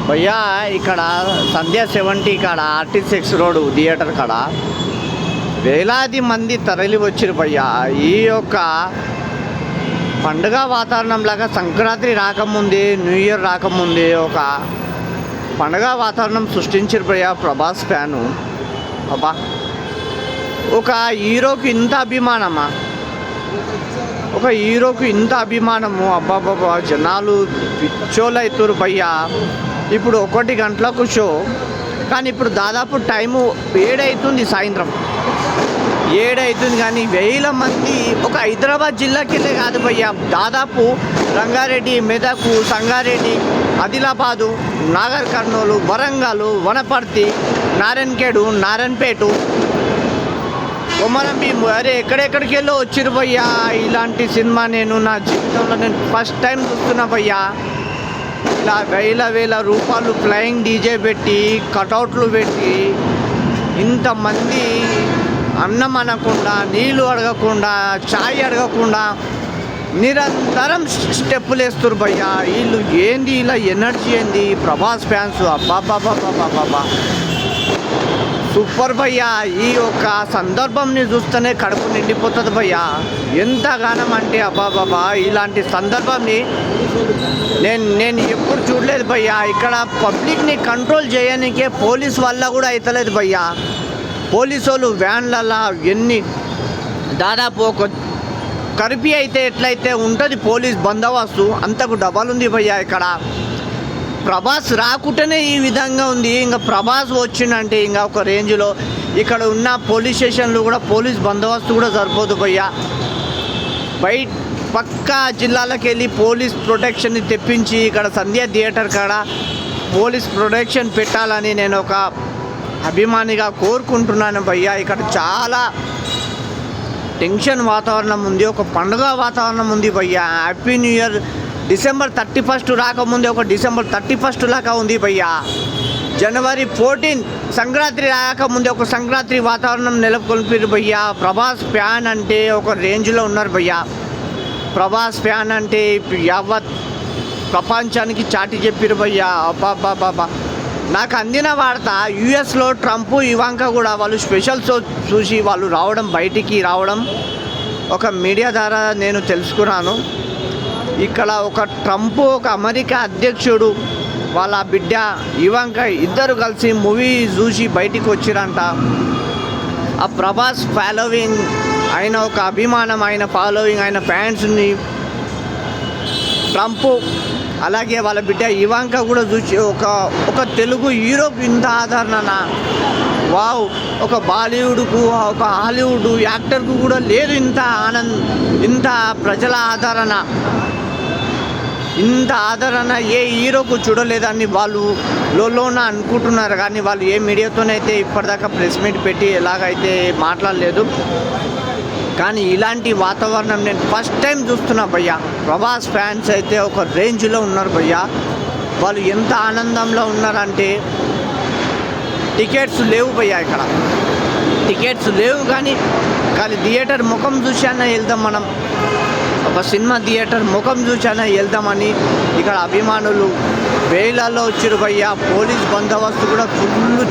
భయ్యా ఇక్కడ సంధ్యా 70 కాడ ఆర్టీ6 రోడ్ థియేటర్ కాడ వేలాది మంది తరలి వచ్చారు భయ్యా. ఈ యొక్క పండుగ వాతావరణం లాగా సంక్రాంతి రాకముందే, న్యూ ఇయర్ రాకముందే ఒక పండుగ వాతావరణం సృష్టించారు భయ్యా ప్రభాస్ ఫ్యాను. అబ్బా, ఒక హీరోకి ఇంత అభిమానమా? ఒక హీరోకి ఇంత అభిమానము? అబ్బాబాబా, జనాలు పిచ్చోళ్ళు అవుతారు భయ్యా. ఇప్పుడు 1 గంటలకు షో, కానీ ఇప్పుడు దాదాపు టైము 7 అవుతుంది, సాయంత్రం 7 అవుతుంది. కానీ వేల మంది ఒక హైదరాబాద్ జిల్లాకెళ్ళే కాదు భయ్యా, దాదాపు రంగారెడ్డి, మెదక్, సంగారెడ్డి, ఆదిలాబాదు, నాగర్ కర్నూలు, వరంగల్, వనపర్తి, నారాయణఖేడ్, నారాయణపేట, కొమరంభి, అరే ఎక్కడెక్కడికి వెళ్ళో వచ్చిరు భయ్యా. ఇలాంటి సినిమా నేను నా జీవితంలో ఫస్ట్ టైం చూస్తున్నా భయ్యా. ఇలా వేల రూపాయలు ఫ్లయింగ్ డీజే పెట్టి, కటౌట్లు పెట్టి, ఇంతమంది అన్నం అనకుండా, నీళ్ళు అడగకుండా, ఛాయ్ అడగకుండా నిరంతరం స్టెప్పులు వేస్తారు భయ్యా. వీళ్ళు ఏంది, ఇలా ఎనర్జీ ఏంది? ప్రభాస్ ఫ్యాన్స్ అబ్బాబాబాబాబాబా, సూపర్ భయ్యా. ఈ యొక్క సందర్భంని చూస్తేనే కడుపు నిండిపోతుంది భయ్యా. ఎంతగానం అంటే అబ్బాబాబా, ఇలాంటి సందర్భంని నేను ఎప్పుడు చూడలేదు భయ్యా. ఇక్కడ పబ్లిక్ని కంట్రోల్ చేయడానికే పోలీస్ వల్ల కూడా అవుతలేదు భయ్యా. పోలీసు వాళ్ళు వ్యాన్లలో దాదాపు ఒక కరిపి అయితే ఎట్లయితే ఉంటుంది పోలీస్ బందోబస్తు, అంతకు డబల్ ఉంది భయ్యా. ఇక్కడ ప్రభాస్ రాకుంటేనే ఈ విధంగా ఉంది, ఇంకా ప్రభాస్ వచ్చిందంటే ఇంకా ఒక రేంజ్లో ఇక్కడ ఉన్న పోలీస్ స్టేషన్లు కూడా పోలీస్ బందోబస్తు కూడా సరిపోదు భయ్యా. పక్క జిల్లాలకు వెళ్ళి పోలీస్ ప్రొటెక్షన్ని తెప్పించి ఇక్కడ సంధ్యా థియేటర్ కాడ పోలీస్ ప్రొటెక్షన్ పెట్టాలని నేను ఒక అభిమానిగా కోరుకుంటున్నాను భయ్యా. ఇక్కడ చాలా టెన్షన్ వాతావరణం ఉంది, ఒక పండుగ వాతావరణం ఉంది భయ్యా. హ్యాపీ న్యూ ఇయర్ డిసెంబర్ 31 రాకముందే ఒక డిసెంబర్ 31 లాగా ఉంది భయ్యా. జనవరి 14 సంక్రాంతి రాకముందే ఒక సంక్రాంతి వాతావరణం నెలకొల్పారు భయ్యా. ప్రభాస్ ఫ్యాన్ అంటే ఒక రేంజ్లో ఉన్నారు భయ్యా. ప్రభాస్ ఫ్యాన్ అంటే యావత్ ప్రపంచానికి చాటి చెప్పారు భయ్యా. అబ్బాబాబా, నాకు అందిన వార్త యుఎస్లో ట్రంప్, ఇవాంకా కూడా వాళ్ళు స్పెషల్ షో చూసి వాళ్ళు బయటికి రావడం ఒక మీడియా ద్వారా నేను తెలుసుకున్నాను. ఇక్కడ ఒక ట్రంప్, ఒక అమెరికా అధ్యక్షుడు, వాళ్ళ బిడ్డ ఇవాంకా ఇద్దరు కలిసి మూవీ చూసి బయటికి వచ్చిరంట. ఆ ప్రభాస్ ఫాలోవింగ్, ఆయన ఒక అభిమానం, ఆయన ఫాలోవింగ్, ఆయన ఫ్యాన్స్ని ట్రంప్ అలాగే వాళ్ళ బిడ్డ ఇవాంకా కూడా చూసి ఒక తెలుగు హీరోకి ఇంత ఆదరణ, వావ్, ఒక బాలీవుడ్కు, ఒక హాలీవుడ్ యాక్టర్కు కూడా లేదు ఇంత ప్రజల ఆదరణ. ఇంత ఆదరణ ఏ హీరోకు చూడలేదని వాళ్ళు లోన అనుకుంటున్నారు. కానీ వాళ్ళు ఏ మీడియాతోనైతే ఇప్పటిదాకా ప్రెస్ మీట్ పెట్టి ఎలాగైతే మాట్లాడలేదు. కానీ ఇలాంటి వాతావరణం నేను ఫస్ట్ టైం చూస్తున్నా భయ్యా. ప్రభాస్ ఫ్యాన్స్ అయితే ఒక రేంజ్లో ఉన్నారు భయ్యా. వాళ్ళు ఎంత ఆనందంలో ఉన్నారంటే టికెట్స్ లేవు భయ్యా. ఇక్కడ టికెట్స్ లేవు, కానీ థియేటర్ ముఖం చూసానా వెళ్దాం, మనం ఒక సినిమా థియేటర్ ముఖం చూసానా వెళ్దామని ఇక్కడ అభిమానులు వేలలో వచ్చారు భయ్యా. పోలీస్ బందోబస్తు కూడా ఫుల్